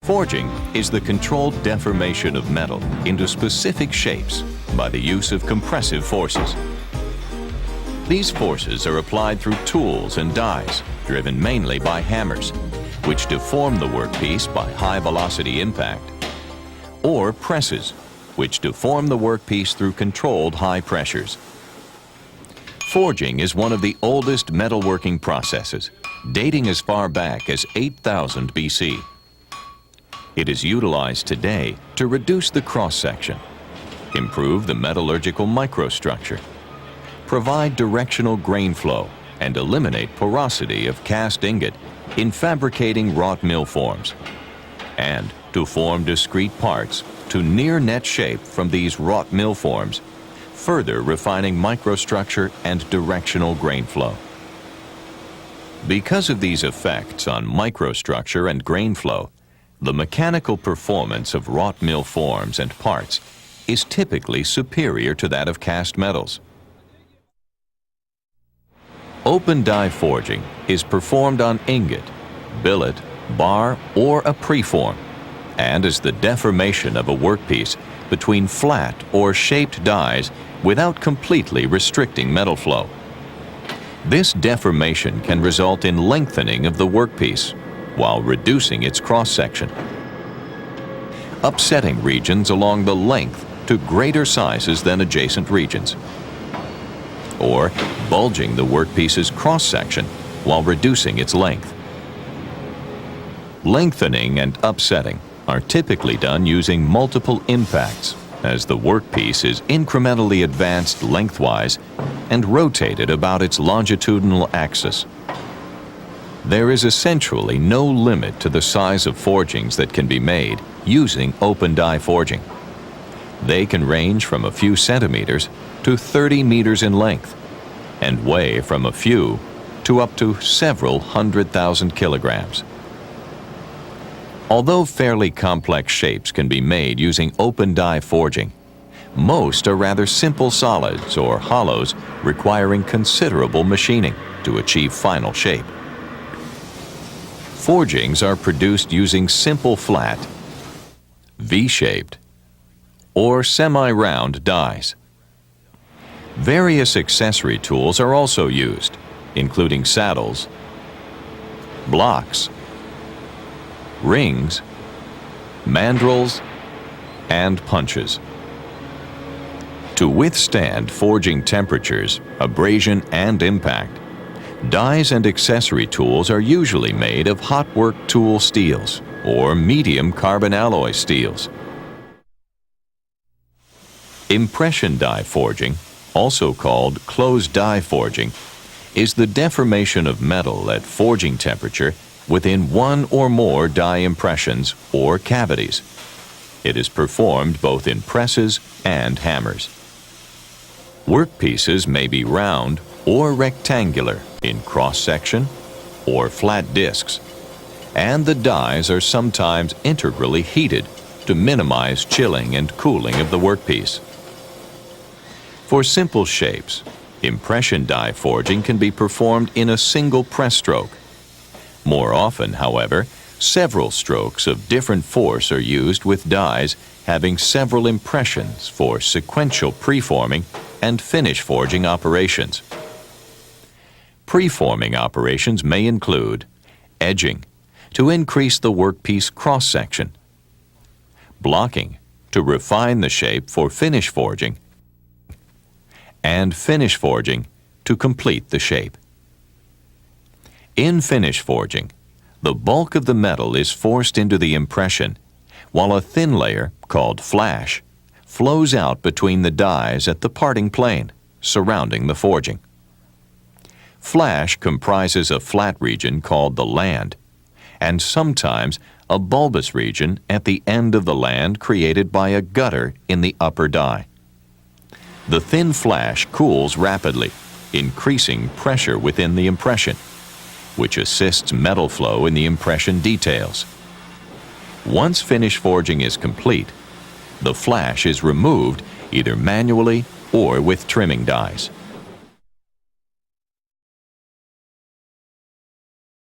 Forging is the controlled deformation of metal into specific shapes by the use of compressive forces. These forces are applied through tools and dies, driven mainly by hammers, which deform the workpiece by high-velocity impact, or presses, which deform the workpiece through controlled high pressures. Forging is one of the oldest metalworking processes, dating as far back as 8000 BC. It is utilized today to reduce the cross-section, improve the metallurgical microstructure, provide directional grain flow, and eliminate porosity of cast ingot in fabricating wrought mill forms, and to form discrete parts to near net shape from these wrought mill forms, further refining microstructure and directional grain flow. Because of these effects on microstructure and grain flow, the mechanical performance of wrought mill forms and parts is typically superior to that of cast metals. Open die forging is performed on ingot, billet, bar, or a preform, and is the deformation of a workpiece between flat or shaped dies without completely restricting metal flow. This deformation can result in lengthening of the workpiece while reducing its cross-section, upsetting regions along the length to greater sizes than adjacent regions, or bulging the workpiece's cross-section while reducing its length. Lengthening and upsetting are typically done using multiple impacts as the workpiece is incrementally advanced lengthwise and rotated about its longitudinal axis. There is essentially no limit to the size of forgings that can be made using open die forging. They can range from a few centimeters to 30 meters in length and weigh from a few to up to several 100,000 kilograms. Although fairly complex shapes can be made using open die forging, most are rather simple solids or hollows requiring considerable machining to achieve final shape. Forgings are produced using simple flat, V-shaped, or semi-round dies. Various accessory tools are also used, including saddles, blocks, rings, mandrels, and punches. To withstand forging temperatures, abrasion, and impact, dies and accessory tools are usually made of hot work tool steels or medium carbon alloy steels. Impression die forging, also called closed die forging, is the deformation of metal at forging temperature within one or more die impressions or cavities. It is performed both in presses and hammers. Workpieces may be round or rectangular in cross-section or flat discs, and the dies are sometimes integrally heated to minimize chilling and cooling of the workpiece. For simple shapes, impression die forging can be performed in a single press stroke. More often, however, several strokes of different force are used with dies having several impressions for sequential preforming and finish forging operations. Preforming operations may include edging to increase the workpiece cross-section, blocking to refine the shape for finish forging, and finish forging to complete the shape. In finish forging, the bulk of the metal is forced into the impression, while a thin layer, called flash, flows out between the dies at the parting plane, surrounding the forging. Flash comprises a flat region called the land, and sometimes a bulbous region at the end of the land created by a gutter in the upper die. The thin flash cools rapidly, increasing pressure within the impression, which assists metal flow in the impression details. Once finish forging is complete, the flash is removed either manually or with trimming dies.